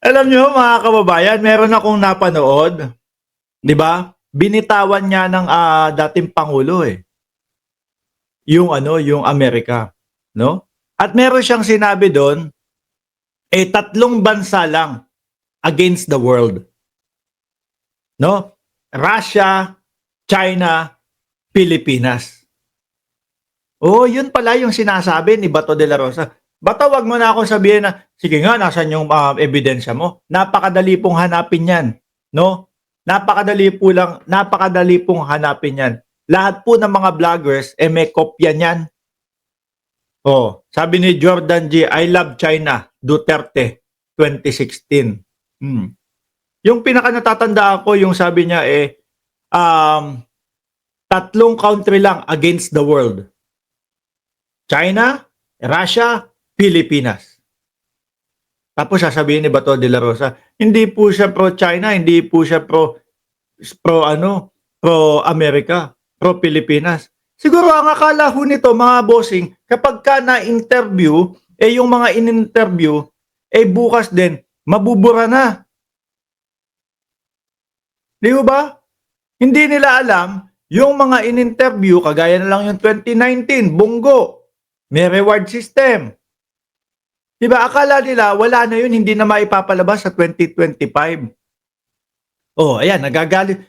Alam nyo mga kababayan, meron akong napanood, 'di ba? Binitawan niya ng dating pangulo yung yung Amerika, no? At meron siyang sinabi doon, tatlong bansa lang against the world, no? Russia, China, Pilipinas. Oh, yun pala yung sinasabi ni Bato de la Rosa. Bato, wag mo na akong sabihin na, sige nga, nasan yung ebidensya mo? Napakadali pong hanapin yan, no? Napakadali pong hanapin yan. Lahat po ng mga vloggers, may kopya niyan. Oh, sabi ni Jordan G, I love China, Duterte, 2016. Hmm. Yung pinaka natatandaan ko, yung sabi niya tatlong country lang against the world. China, Russia, Pilipinas. Tapos sasabihin ni Bato de la Rosa, hindi po siya pro-China, hindi po siya pro-America, pro-Pilipinas. Siguro ang akala ho nito mga bossing, kapag ka na-interview, yung mga in-interview, bukas din, mabubura na. Di ba? Hindi nila alam, yung mga in-interview, kagaya na lang yung 2019, Bongo, may reward system. Diba, akala nila, wala na yun, hindi na maipapalabas sa 2025. Oh, ayan, nagagalit.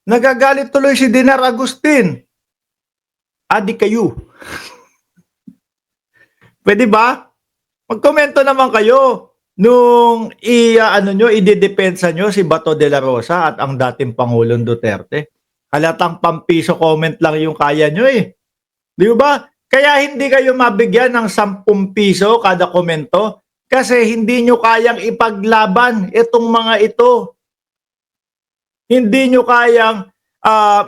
Nagagalit tuloy si Dinar Agustin. Adi kayo. Pwede ba? Magkomento naman kayo nung idedepensa nyo si Bato de la Rosa at ang dating Pangulong Duterte. Halatang pampiso comment lang yung kaya nyo Di ba? Kaya hindi kayo mabigyan ng 10 piso kada komento kasi hindi nyo kayang ipaglaban itong mga ito. Hindi nyo kayang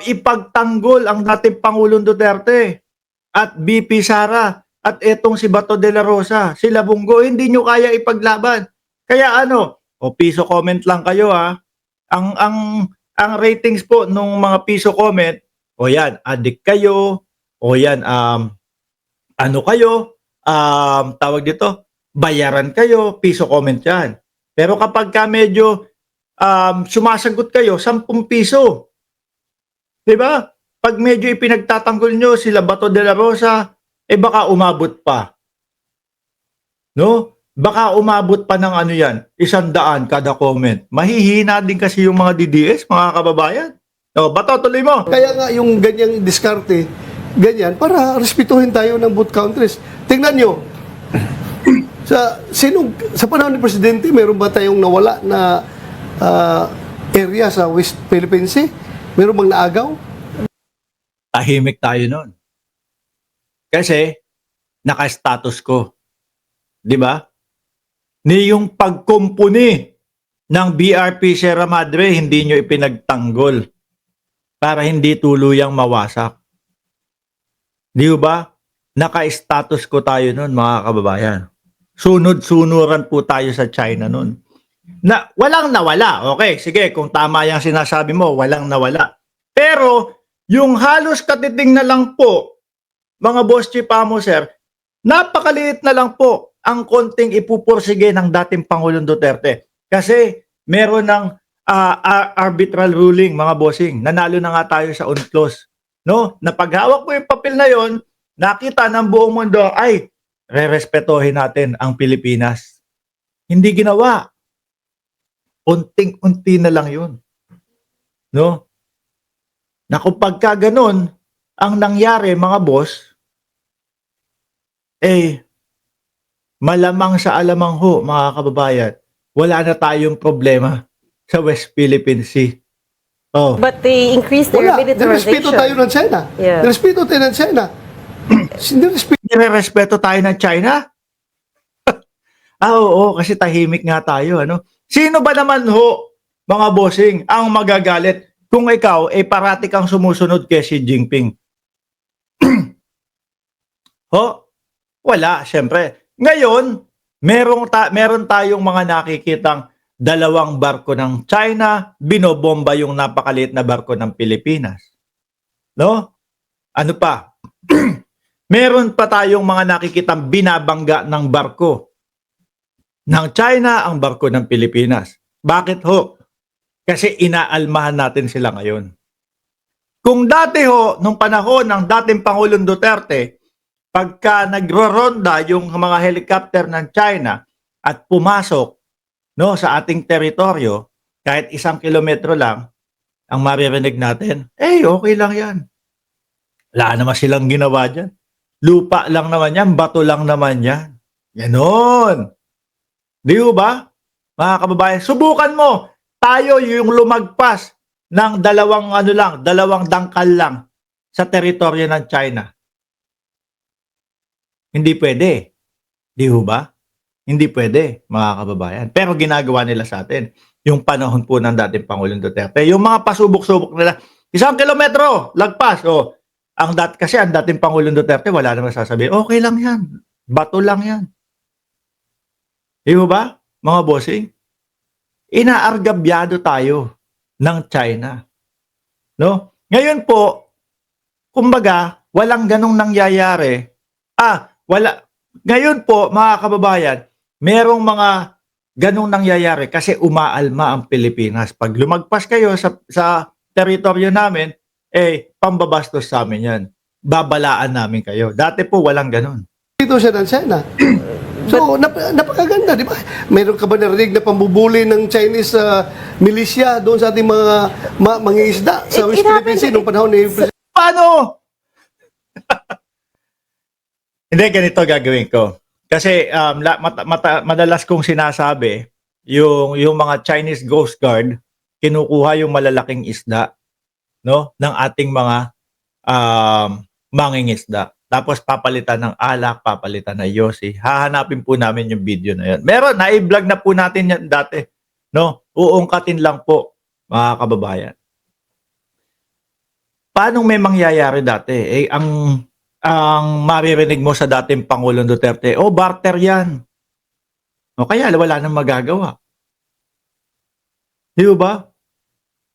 ipagtanggol ang dating Pangulong Duterte at BP Sara at etong si Bato de la Rosa, sila Bongo, hindi nyo kaya ipaglaban. Kaya piso comment lang kayo Ang ratings po nung mga piso comment, yan, addict kayo, yan, tawag dito, bayaran kayo, piso comment yan. Pero kapag ka medyo sumasagot kayo, 10 piso. Diba? Pag medyo ipinagtatanggol nyo sila Bato de la Rosa, baka umabot pa. No? Baka umabot pa ng 100 kada comment. Mahihina din kasi yung mga DDS, mga kababayan. Bato, tuloy mo. Kaya nga yung ganyang diskarte, ganyan, para respetuhin tayo ng both countries. Tingnan nyo, sa panahon ni Presidente, meron ba tayong nawala na area sa West Philippine Sea? Meron bang naagaw? Tahimik tayo nun. Kasi, naka-status ko. Di ba? Ni yung pagkumpuni ng BRP Sierra Madre, hindi nyo ipinagtanggol para hindi tuluyang mawasak. Di ba? Naka-status ko tayo nun, mga kababayan. Sunod-sunuran po tayo sa China nun. Walang nawala. Okay, sige, kung tama yung sinasabi mo, walang nawala. Pero, yung halos katiting na lang po, mga boss Chipamo, sir, napakaliit na lang po ang konting ipupursige ng dating Pangulong Duterte. Kasi, meron ng arbitral ruling, mga bossing. Nanalo na nga tayo sa UNCLOS. No? Napaghawak mo yung papel na yon, nakita ng buong mundo, ay, rerespetohin natin ang Pilipinas. Hindi ginawa. Unting-unti na lang yun. No? Na kung pagka ganun, ang nangyari, mga boss, malamang sa alamang ho, mga kababayan, wala na tayong problema sa West Philippine Sea. Oh. But they increased their Wala. militarization. Nirespeto tayo ng China. Yeah. Nirespeto tayo ng China. Nire-respeto tayo ng China? Oo, kasi tahimik nga tayo. Sino ba naman ho, mga bossing, ang magagalit kung ikaw parati kang sumusunod kay Xi Jinping? Wala, syempre. Ngayon, meron tayong mga nakikitang dalawang barko ng China, binobomba yung napakaliit na barko ng Pilipinas. No? Ano pa? Meron pa tayong mga nakikitang binabangga ng barko ng China ang barko ng Pilipinas. Bakit ho? Kasi inaalmahan natin sila ngayon. Kung dati ho, nung panahon ng dating Pangulong Duterte, pagka nagro-ronda yung mga helicopter ng China at pumasok no, sa ating teritoryo, kahit 1 kilometro lang, ang maririnig natin, okay lang yan. Wala naman silang ginawa dyan. Lupa lang naman yan, bato lang naman yan. Ganon. Di ba? Mga kababayan, subukan mo. Tayo yung lumagpas ng dalawang dangkal lang sa teritoryo ng China. Hindi pwede. Di ba? Hindi pwede, mga kababayan. Pero ginagawa nila sa atin. Yung panahon po ng dating Pangulong Duterte. Yung mga pasubok-subok nila, 1 kilometro, lagpas. Kasi ang dating Pangulong Duterte, wala naman sasabihin, okay lang yan. Bato lang yan. Di ba, mga bossing? Inaargabyado tayo ng China. No? Ngayon po, kumbaga, walang ganong nangyayari. Ngayon po, mga kababayan, merong mga ganong nangyayari kasi umaalma ang Pilipinas. Pag lumagpas kayo sa teritoryo namin, pambabastos sa amin yan. Babalaan namin kayo. Dati po, walang ganon. Dito siya ng China. So, napakaganda, di ba? Meron ka ba narinig na pambubuli ng Chinese militia doon sa ating mga isda sa West Philippine Sea noong panahon ni Paano? Hindi, ganito gagawin ko. Kasi madalas kong sinasabi, yung mga Chinese Coast Guard, kinukuha yung malalaking isda, no, ng ating mga mangingisda. Tapos papalitan ng alak, papalitan ng yosi. Hahanapin po namin yung video na yun. Meron, na-vlog na po natin yan dati. No? Uungkatin lang po, mga kababayan. Paano may mangyayari dati? Ang maririnig mo sa dating Pangulong Duterte, barter yan. Kaya wala nang magagawa. Di ba?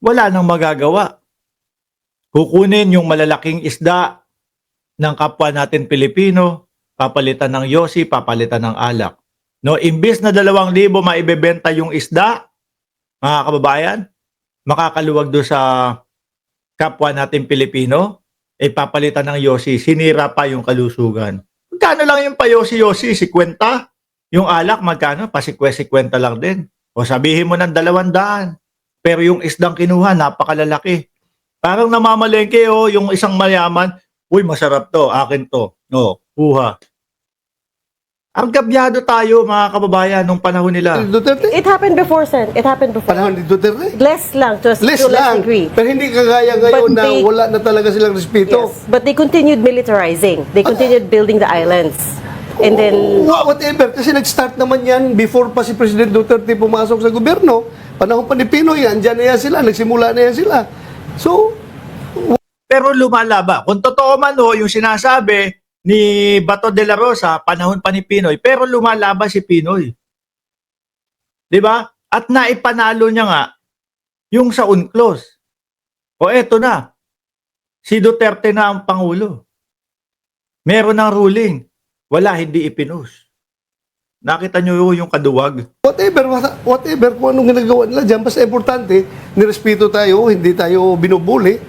Wala nang magagawa. Kukunin yung malalaking isda ng kapwa natin Pilipino, papalitan ng yosi, papalitan ng alak. No, imbis na 2,000 maibebenta yung isda, mga kababayan, makakaluwag do sa kapwa natin Pilipino, papalitan ng yosi, sinira pa yung kalusugan. Magkano lang yung pa-yosi-yosi? 50? Yung alak, magkano? Pa-50 lang din. O sabihin mo ng 200. Pero yung isdang kinuha, napakalalaki. Parang namamalengke, yung isang mayaman, uy, masarap to, akin to. Kuha. Ang gabyado tayo, mga kababayan, nung panahon nila. Duterte? It happened before, Sen. It happened before. Panahon ni Duterte? Less lang, to a Less less lang. degree. Pero hindi kagaya ngayon But na wala na talaga silang respeto. Yes, but they continued militarizing. They continued building the islands. And then, Whatever. Kasi nag-start naman yan before pa si President Duterte pumasok sa gobyerno. Panahon pa ni Pinoy, andyan na yan sila. Nagsimula na yan sila. So, Pero lumalaba. Kung totoo man yung sinasabi ni Bato de la Rosa, panahon pa ni Pinoy, pero lumalaba si Pinoy. 'Di ba? At naipanalo niya nga yung sa UNCLOS. Eto na. Si Duterte na ang Pangulo. Meron ng ruling. Wala, hindi ipinus. Nakita niyo yung kaduwag? whatever kung anong ginagawa nila dyan, basta importante, nirespeto tayo, hindi tayo binubuli.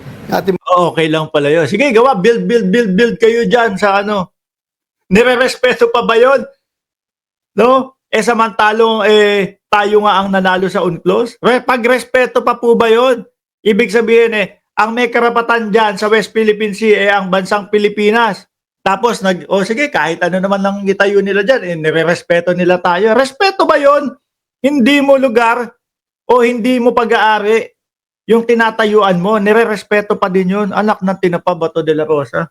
Okay lang pala yun. Sige, gawa. Build kayo dyan sa ano. Nire-respeto pa ba yun? No? Samantalong tayo nga ang nanalo sa UNCLOS. Pag-respeto pa po ba yun? Ibig sabihin ang may karapatan dyan sa West Philippine Sea ang bansang Pilipinas. Tapos, sige, kahit ano naman lang itayo nila dyan, nire-respeto nila tayo. Respeto ba yun? Hindi mo lugar o hindi mo pag-aari yung tinatayuan mo, nire-respeto pa din yun. Anak ng tinapa, Bato de la Rosa.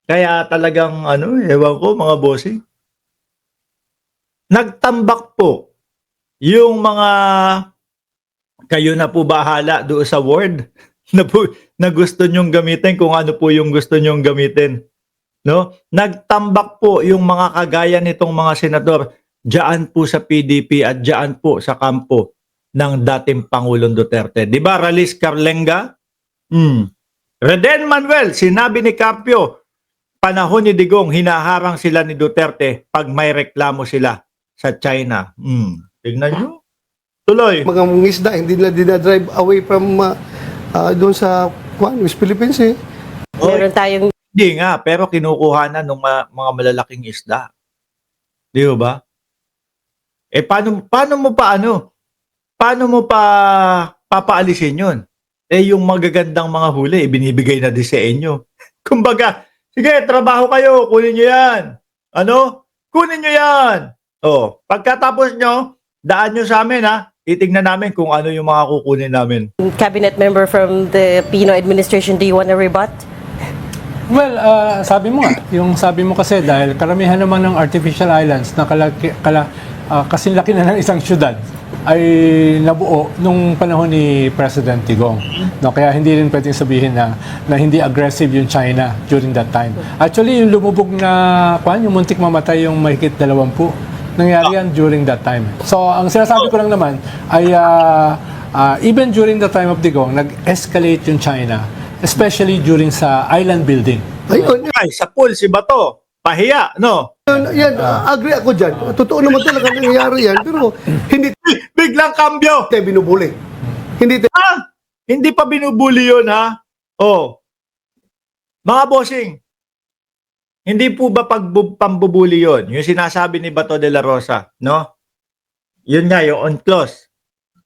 Kaya talagang, ewan ko, mga bossing. Nagtambak po yung mga kayo na po bahala doon sa word na gusto nyong gamitin kung ano po yung gusto nyong gamitin. No? Nagtambak po yung mga kagaya nitong mga senador diyan po sa PDP at diyan po sa kampo ng dating Pangulong Duterte. Di ba, Ralis Carlenga? Reden Manuel, sinabi ni Carpio, panahon ni Digong, hinaharang sila ni Duterte pag may reklamo sila sa China. Tignan nyo. Tuloy. Mga isda, hindi nila dinadrive away from doon sa West Philippines eh. Meron tayong Hindi nga, pero kinukuha na ng mga malalaking isda. Di ba? Paano mo pa Paano mo pa papaalisin yun? Yung magagandang mga huli, binibigay na din sa inyo. Kumbaga, sige, trabaho kayo, kunin nyo yan. Ano? Kunin nyo yan. Pagkatapos nyo, daan nyo sa amin ha. Titignan namin kung ano yung mga kukunin namin. cabinet member from the Pinoy administration. Do you want to rebut? Well, sabi mo nga, yung sabi mo kasi dahil karamihan naman ng artificial islands na kasing laki na ng isang syudad ay nabuo nung panahon ni President Digong. No, kaya hindi rin pwedeng sabihin na hindi aggressive yung China during that time. Actually, yung lumubog na yung muntik mamatay yung mahigit 20, nangyari yan during that time. So, ang sinasabi ko lang naman ay even during the time of Digong, nag-escalate yung China, especially during sa island building. Ayun, Ay, sa pool, si Bato. Pahiya, no? yan, agree ako dyan. Totoo naman talaga nangyayari yan, pero hindi Biglang kambyo. tayo binubuli. Hindi tayo, Hindi pa binubuli yun, ha? Mga bossing, hindi po ba pambubuli yun? Yung sinasabi ni Bato de la Rosa, no? Yun nga, yung on clause.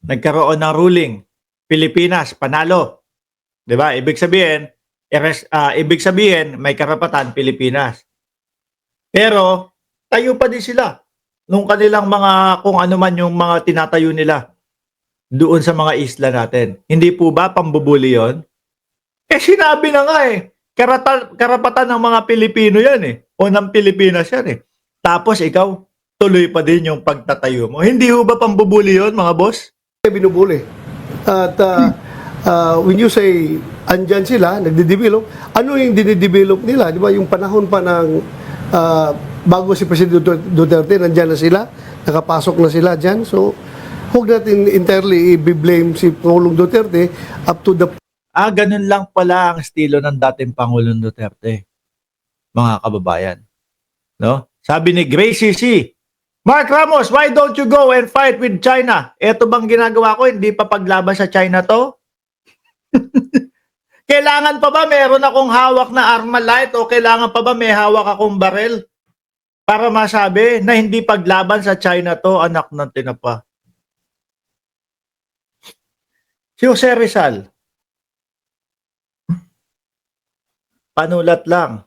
Nagkaroon ng ruling. Pilipinas, panalo. 'Di ba? Ibig sabihin, may karapatan Pilipinas. Pero, tayo pa din sila. Nung kanilang kung ano man yung mga tinatayo nila doon sa mga isla natin. Hindi po ba pambubuli yun? Sinabi na nga karapatan ng mga Pilipino yan o ng Pilipinas yan Tapos ikaw, tuloy pa din yung pagtatayo mo. Hindi ho ba pambubuli yun, mga boss? binubuli. At when you say, andyan sila, nagde-develop, ano yung dinidevelop nila? Di ba yung panahon pa ng bago si President Duterte, nandyan na sila, nakapasok na sila dyan. So, huwag natin entirely i-blame si Pangulong Duterte up to the Ganun lang pala ang estilo ng dating Pangulong Duterte, mga kababayan. No? Sabi ni Gracie C., Mark Ramos, why don't you go and fight with China? Ito bang ginagawa ko, hindi pa paglaban sa China to? Kailangan pa ba meron akong hawak na Armalite o kailangan pa ba may hawak akong barel para masabi na hindi paglaban sa China to, anak ng tinapa? Si Jose Rizal, panulat lang.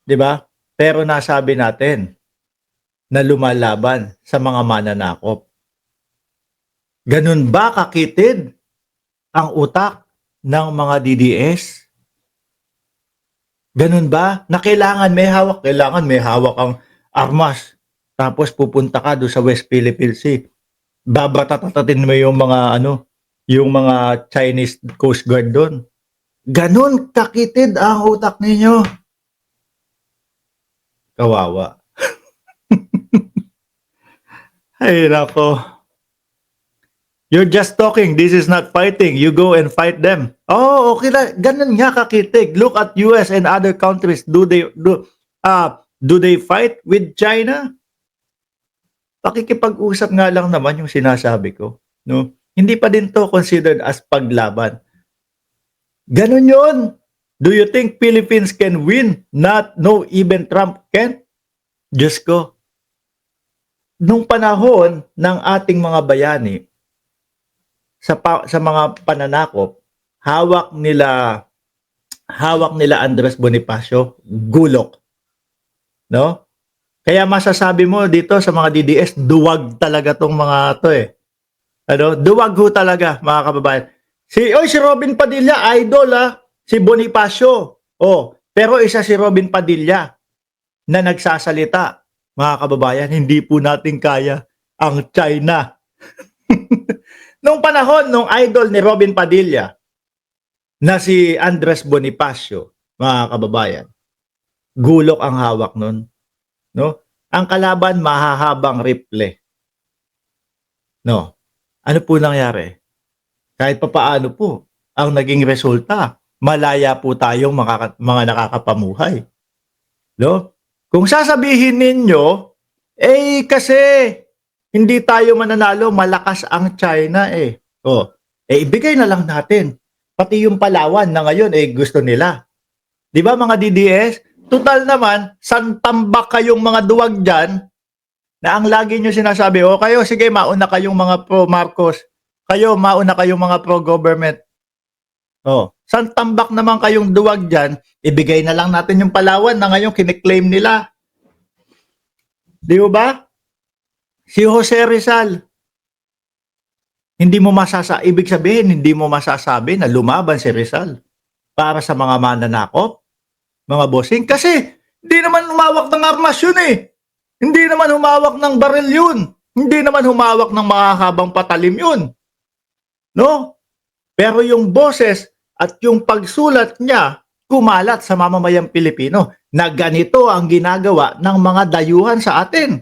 'Di ba? Pero nasabi natin na lumalaban sa mga mananakop. Ganun ba kakitid ang utak ng mga DDS? Ganun ba? Na kailangan may hawak ang armas. Tapos pupunta ka doon sa West Philippine Sea. Babatatatatin mo yung mga Chinese Coast Guard doon. Ganun kakitid ang utak ninyo. Kawawa. Ay, nako. You're just talking. This is not fighting. You go and fight them. Oh, okay lang. Ganun nga kakitig. Look at US and other countries. Do they fight with China? Pakikipag-usap nga lang naman yung sinasabi ko. No? Hindi pa din to considered as paglaban. Ganun yun. Do you think Philippines can win? No, even Trump can? Diyos ko. Nung panahon ng ating mga bayani, sa mga pananakop, hawak nila Andres Bonifacio, gulok. No? Kaya masasabi mo dito sa mga DDS, duwag talaga tong mga to Duwag ho talaga, mga kababayan. Si Robin Padilla, idol si Bonifacio. Pero isa si Robin Padilla na nagsasalita, mga kababayan, hindi po natin kaya ang China. Nung panahon, nung idol ni Robin Padilla, na si Andres Bonifacio, mga kababayan, gulok ang hawak nun. No? Ang kalaban, mahahabang rifle. No? Ano po nangyari? Kahit papaano po, ang naging resulta, malaya po tayong mga nakakapamuhay. No? Kung sasabihin ninyo, kasi hindi tayo mananalo, malakas ang China eh. Ibigay na lang natin. Pati yung Palawan na ngayon, gusto nila. Di ba mga DDS? Total naman, santambak kayong mga duwag dyan, na ang lagi nyo sinasabi, kayo, sige, mauna kayong mga pro-Marcos. Kayo, mauna kayong mga pro-government. Santambak naman kayong duwag dyan, ibigay na lang natin yung Palawan na ngayon kiniklaim nila. Di ba? Si Jose Rizal, ibig sabihin, hindi mo masasabi na lumaban si Rizal para sa mga mananakop, mga bossing. Kasi, hindi naman humawak ng armas yun eh. Hindi naman humawak ng baril yun. Hindi naman humawak ng mahahabang patalim yun. No? Pero yung boses at yung pagsulat niya, kumalat sa mamamayang Pilipino na ganito ang ginagawa ng mga dayuhan sa atin.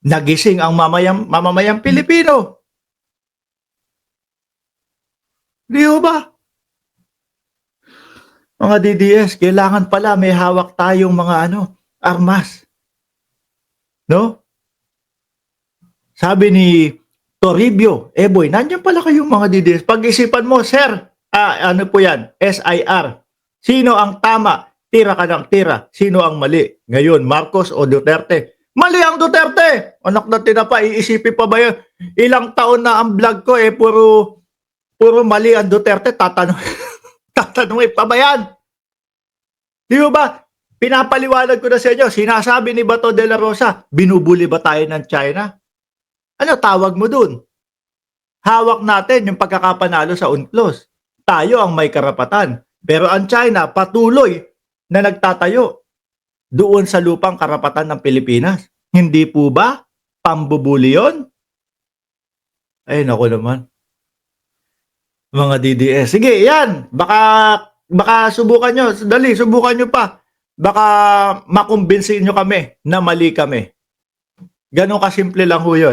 Nagising ang mamamayang Pilipino. Di ba? Mga DDS, kailangan pala may hawak tayong mga armas. No? Sabi ni Toribio, boy, nandiyan pala kayong mga DDS. Pag-isipan mo, sir, ano po yan? SIR. Sino ang tama? Tira ka ng tira. Sino ang mali? Ngayon, Marcos o Duterte? Mali ang Duterte! Anak na tinapa, iisipin pa ba yun? Ilang taon na ang vlog ko, puro mali ang Duterte. Tatanungin pa ba yan? Di ba? Pinapaliwanag ko na sa inyo, sinasabi ni Bato de la Rosa, binubuli ba tayo ng China? Ano tawag mo dun? Hawak natin yung pagkakapanalo sa UNCLOS. Tayo ang may karapatan. Pero ang China patuloy na nagtatayo doon sa lupang karapatan ng Pilipinas. Hindi po ba pambubuli yun? Ay, naku naman. Mga DDS. Sige, yan. Baka subukan nyo. Dali, subukan nyo pa. Baka makumbinsin nyo kami na mali kami. Ganon kasimple lang ho yun.